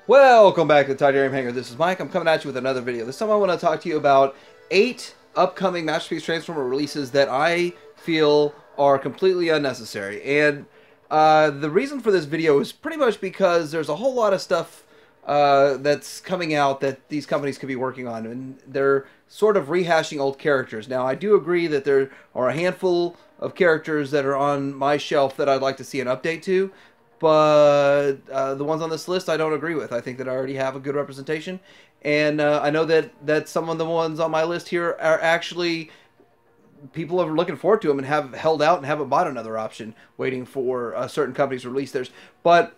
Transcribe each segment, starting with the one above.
Welcome back to the Titanium Hanger. This is Mike. I'm coming at you with another video. This time I want to talk to you about 8 upcoming Masterpiece Transformer releases that I feel are completely unnecessary. And the reason for this video is pretty much because there's a whole lot of stuff that's coming out that these companies could be working on, and they're sort of rehashing old characters. Now, I do agree that there are a handful of characters that are on my shelf that I'd like to see an update to, but the ones on this list I don't agree with. I think that I already have a good representation, and I know that some of the ones on my list here are actually people are looking forward to them and have held out and haven't bought another option, waiting for certain companies to release theirs. But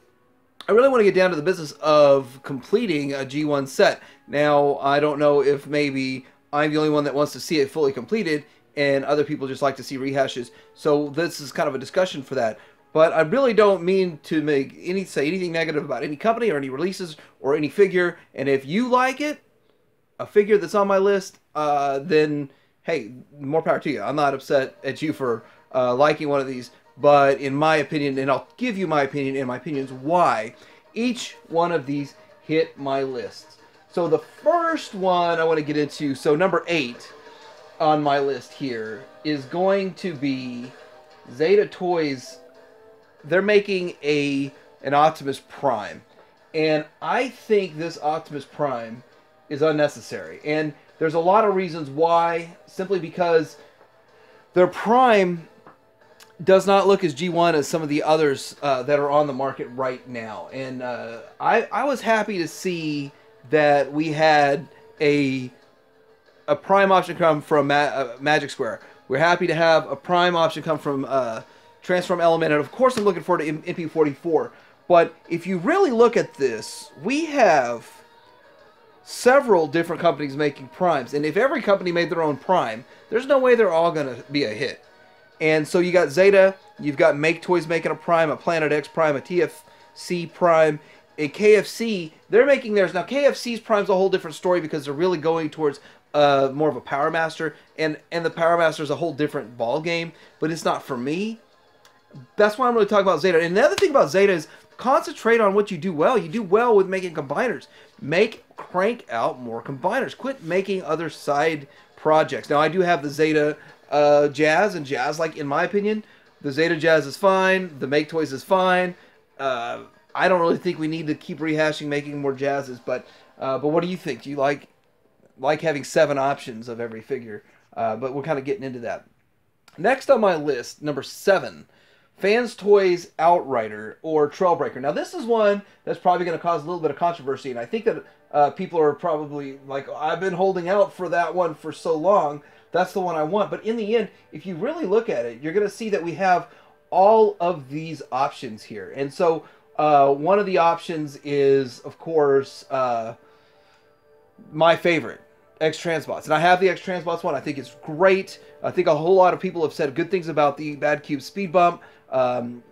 I really want to get down to the business of completing a G1 set. Now, I don't know if maybe I'm the only one that wants to see it fully completed, and other people just like to see rehashes. So this is kind of a discussion for that. But I really don't mean to say anything negative about any company or any releases or any figure. And if you like it, a figure that's on my list, then hey, more power to you. I'm not upset at you for liking one of these. But in my opinion, and I'll give you my opinion, and my opinion is why each one of these hit my list. So the first one I want to get into, so number 8 on my list here, is going to be ZETA Toys. They're making an Optimus Prime, and I think this Optimus Prime is unnecessary, and there's a lot of reasons why. Simply because their Prime does not look as G1 as some of the others that are on the market right now, and I was happy to see that we had a Prime option come from Magic Square. We're happy to have a Prime option come from Transform Element, and of course I'm looking forward to MP44. But if you really look at this, we have several different companies making primes, and if every company made their own prime, there's no way they're all going to be a hit. And so you got ZETA, you've got Make Toys making a prime, a Planet X prime, a TFC prime, a KFC. They're making theirs. Now KFC's prime's a whole different story because they're really going towards more of a Power Master, and the Power Master is a whole different ball game, but it's not for me. That's why I'm really talking about ZETA. And the other thing about ZETA is concentrate on what you do well. You do well with making combiners. Crank out more combiners. Quit making other side projects. Now, I do have the ZETA Jazz, and Jazz, like, in my opinion, the ZETA Jazz is fine. The Make Toys is fine. I don't really think we need to keep rehashing making more Jazzes, but what do you think? Do you like having 7 options of every figure? But we're kind of getting into that. Next on my list, number 7, Fans Toys Outrider or TRAILBREAKER. Now, this is one that's probably going to cause a little bit of controversy, and I think that people are probably like, I've been holding out for that one for so long. That's the one I want. But in the end, if you really look at it, you're going to see that we have all of these options here. And so one of the options is, of course, my favorite, XTRANSBOTS. And I have the XTRANSBOTS one. I think it's great. I think a whole lot of people have said good things about the Bad Cube Speed Bump, and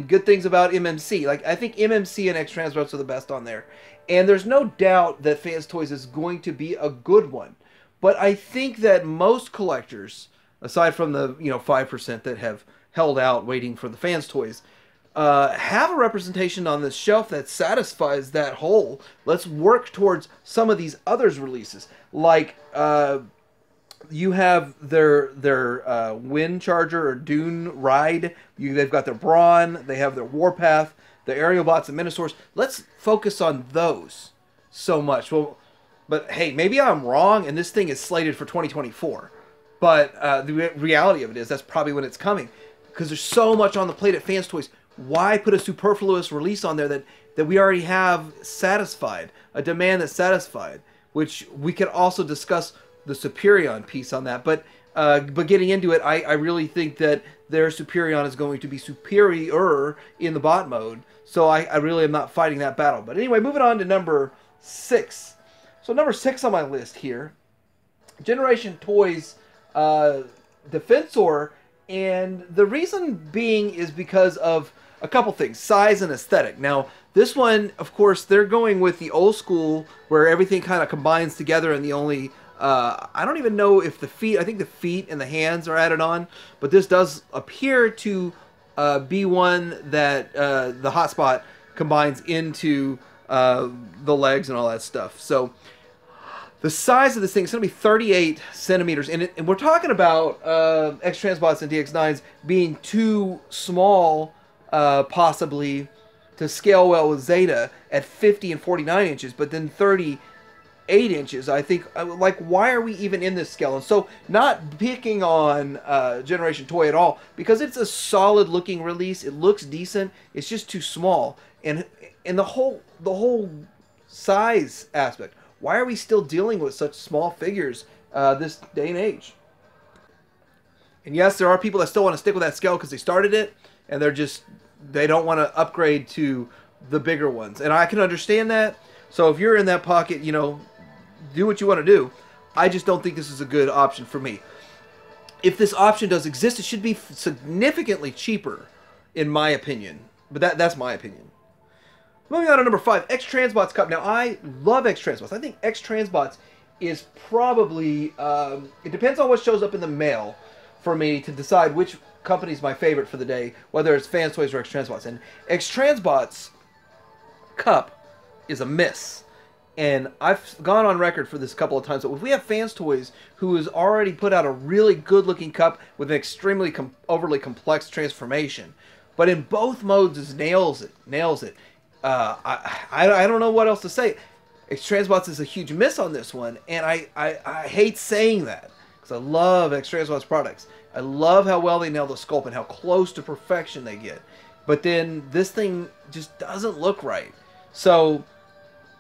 good things about MMC. Like, I think MMC and XTRANSBOTS are the best on there. And there's no doubt that Fans Toys is going to be a good one. But I think that most collectors, aside from the 5% that have held out waiting for the Fans Toys, have a representation on this shelf that satisfies that hole. Let's work towards some of these others releases. Like, you have their Wind Charger or Dune Ride. They've got their Brawn. They have their Warpath, the Aerial Bots, and Minosaurs. Let's focus on those so much. Well, but hey, maybe I'm wrong, and this thing is slated for 2024. But the reality of it is that's probably when it's coming, because there's so much on the plate at Fans Toys. Why put a superfluous release on there that we already have satisfied, a demand that's satisfied, which we could also discuss the Superion piece on that. But getting into it, I really think that their Superion is going to be superior in the bot mode, so I really am not fighting that battle. But anyway, moving on to number 6. So number 6 on my list here, Generation Toys Defensor, and the reason being is because of a couple things: size and aesthetic. Now, this one, of course, they're going with the old school where everything kind of combines together, and the only I don't even know if the feet, I think the feet and the hands are added on, but this does appear to be one that the hotspot combines into the legs and all that stuff. So the size of this thing is going to be 38 centimeters, and we're talking about XTRANSBOTS and DX9s being too small, possibly, to scale well with ZETA at 50 and 49 inches, but then 38 inches, I think, like, why are we even in this scale? And so, not picking on Generation Toy at all, because it's a solid looking release, it looks decent, it's just too small, and the whole size aspect. Why are we still dealing with such small figures this day and age? And yes, there are people that still want to stick with that scale because they started it, and they don't want to upgrade to the bigger ones. And I can understand that. So if you're in that pocket, you know, do what you want to do. I just don't think this is a good option for me. If this option does exist, it should be significantly cheaper, in my opinion. But that's my opinion. Moving on to number 5, XTRANSBOTS Cup. Now, I love XTRANSBOTS. I think XTRANSBOTS is probably, it depends on what shows up in the mail for me to decide which company is my favorite for the day, whether it's Fans Toys or XTRANSBOTS. And XTRANSBOTS Cup is a miss. And I've gone on record for this a couple of times, but if we have Fans Toys who has already put out a really good-looking cup with an extremely overly complex transformation, but in both modes nails it. I don't know what else to say. XTRANSBOTS is a huge miss on this one, and I hate saying that because I love XTRANSBOTS products. I love how well they nail the sculpt and how close to perfection they get. But then this thing just doesn't look right. So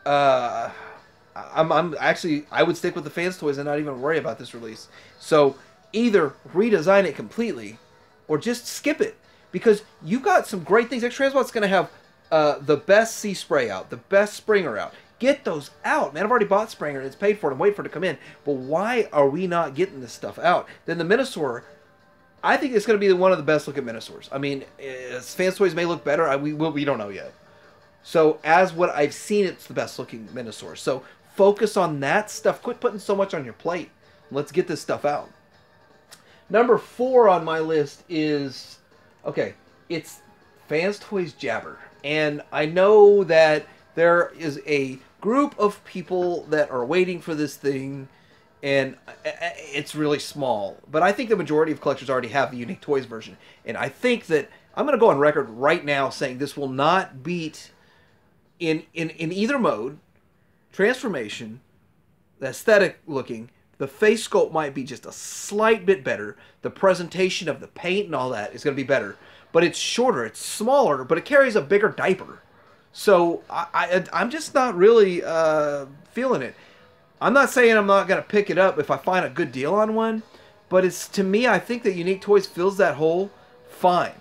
I'm actually, I would stick with the Fans Toys and not even worry about this release. So either redesign it completely or just skip it, because you've got some great things. XTRANSBOTS is going to have the best Sea Spray out, the best Springer out. Get those out, man. I've already bought Springer and it's paid for it. I'm waiting for it to come in. But why are we not getting this stuff out? Then the Minosaur, I think it's going to be one of the best looking Minosaurs. I mean, Fans Toys may look better. We don't know yet. So as what I've seen, it's the best looking Minosaur. So focus on that stuff. Quit putting so much on your plate. Let's get this stuff out. Number 4 on my list is, okay, it's Fans Toys Jabber. And I know that there is a group of people that are waiting for this thing, and it's really small. But I think the majority of collectors already have the Unique Toys version. And I think that I'm going to go on record right now saying this will not beat, in either mode, transformation, the aesthetic looking, the face sculpt might be just a slight bit better. The presentation of the paint and all that is going to be better. But it's shorter, it's smaller, but it carries a bigger diaper. So I'm just not really feeling it. I'm not saying I'm not going to pick it up if I find a good deal on one, but it's, to me, I think that Unique Toys fills that hole fine.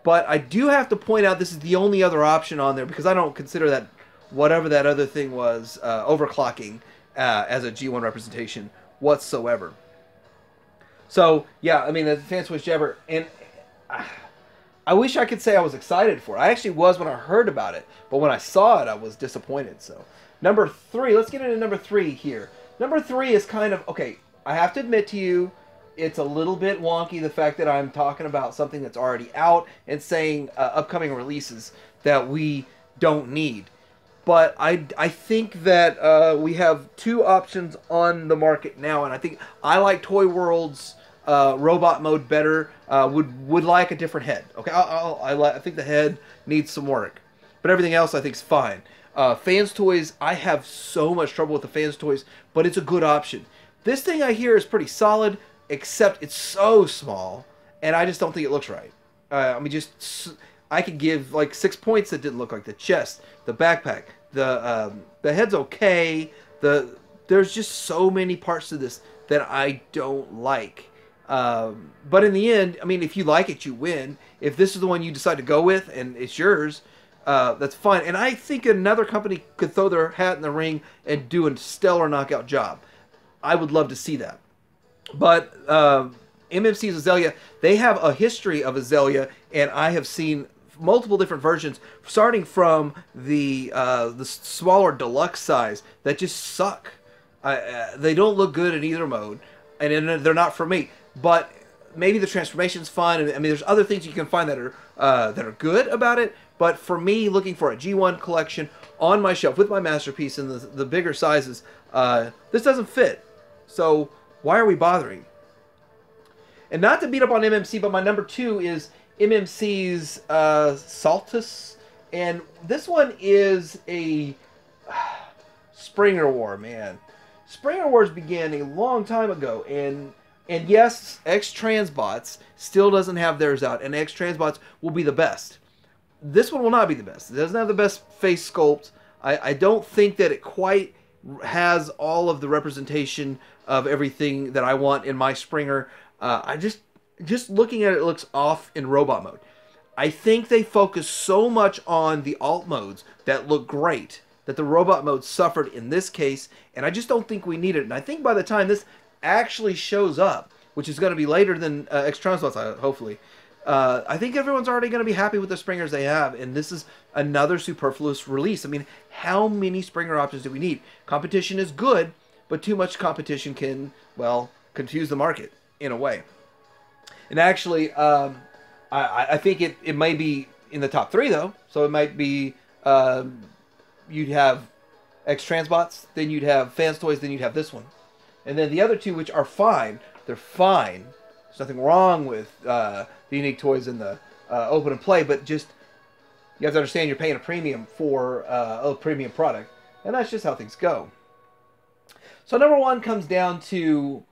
But I do have to point out this is the only other option on there, because I don't consider that, whatever that other thing was, overclocking as a G1 representation whatsoever. So, yeah, I mean, the Fans Toys Jabber, and I wish I could say I was excited for it. I actually was when I heard about it, but when I saw it, I was disappointed. So, number 3, let's get into number 3 here. Number 3 is kind of, okay, I have to admit to you, it's a little bit wonky, the fact that I'm talking about something that's already out and saying upcoming releases that we don't need. But I think that we have 2 options on the market now, and I think I like TOYWORLD's robot mode better. Would like a different head. Okay, I think the head needs some work, but everything else I think is fine. Fans Toys, I have so much trouble with the Fans Toys, but it's a good option. This thing I hear is pretty solid, except it's so small, and I just don't think it looks right. I mean, I could give like 6 points that didn't look like the chest, the backpack, the head's okay. There's just so many parts to this that I don't like. But in the end, I mean, if you like it, you win. If this is the one you decide to go with and it's yours, that's fine. And I think another company could throw their hat in the ring and do a stellar knockout job. I would love to see that. But MMC Azelea, they have a history of Azelea, and I have seen multiple different versions, starting from the smaller deluxe size that just suck. They don't look good in either mode, and they're not for me. But maybe the transformation's fun, and I mean, there's other things you can find that are good about it. But for me, looking for a G1 collection on my shelf with my masterpiece in the bigger sizes, this doesn't fit. So why are we bothering? And not to beat up on MMC, but my number 2 is MMC's Saltus. And this one is a Springer War, man. Springer Wars began a long time ago, and yes, XTRANSBOTS still doesn't have theirs out, and XTRANSBOTS will be the best. This one will not be the best. It doesn't have the best face sculpt. I don't think that it quite has all of the representation of everything that I want in my Springer. I just looking at it, it looks off in robot mode. I think they focus so much on the alt modes that look great that the robot mode suffered in this case, and I just don't think we need it. And I think by the time this actually shows up, which is going to be later than XTRANSBOTS, hopefully, I think everyone's already going to be happy with the Springers they have, and this is another superfluous release. I mean, how many Springer options do we need? Competition is good, but too much competition can, well, confuse the market in a way. And actually, I think it may be in the top 3, though, so it might be... you'd have XTRANSBOTS, then you'd have Fans Toys, then you'd have this one. And then the other 2, which are fine, they're fine. There's nothing wrong with the unique toys in the open and play, but just, you have to understand you're paying a premium for a premium product. And that's just how things go. So number 1 comes down to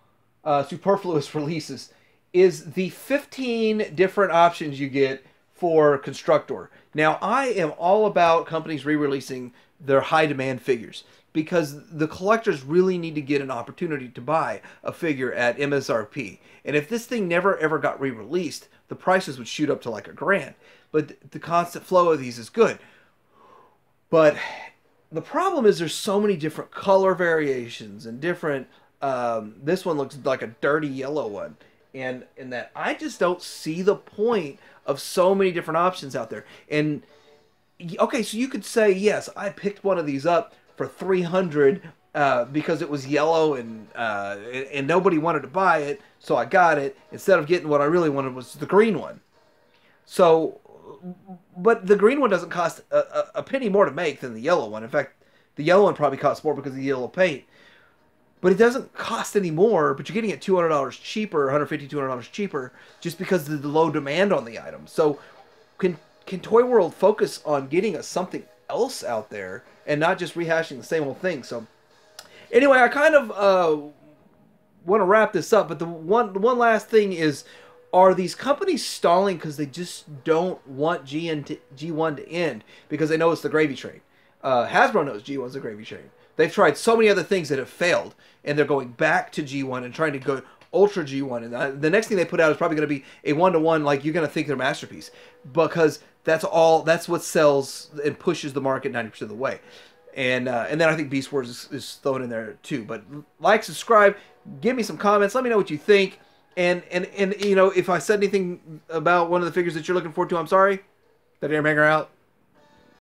superfluous releases, is the 15 different options you get for Constructor. Now, I am all about companies re-releasing their high-demand figures because the collectors really need to get an opportunity to buy a figure at MSRP. And if this thing never ever got re-released, the prices would shoot up to like $1,000. But the constant flow of these is good. But the problem is there's so many different color variations and different... this one looks like a dirty yellow one. And that I just don't see the point of so many different options out there. And okay, so you could say, yes, I picked one of these up for $300 because it was yellow and nobody wanted to buy it, so I got it instead of getting what I really wanted, was the green one. So, but the green one doesn't cost a penny more to make than the yellow one. In fact, the yellow one probably costs more because of the yellow paint. But it doesn't cost any more, but you're getting it $200 cheaper, $150, $200 cheaper, just because of the low demand on the item. So can Toy World focus on getting us something else out there and not just rehashing the same old thing? So anyway, I kind of want to wrap this up, but the one last thing is, are these companies stalling because they just don't want G1 to end because they know it's the gravy train? Hasbro knows G1's the gravy train. They've tried so many other things that have failed, and they're going back to G1 and trying to go Ultra G1. And the next thing they put out is probably going to be a 1-to-1, like you're going to think they're masterpiece, because that's what sells and pushes the market 90% of the way. And then I think Beast Wars is thrown in there too. But like, subscribe, give me some comments, let me know what you think. And you know, if I said anything about one of the figures that you're looking forward to, I'm sorry. That Airmaker out.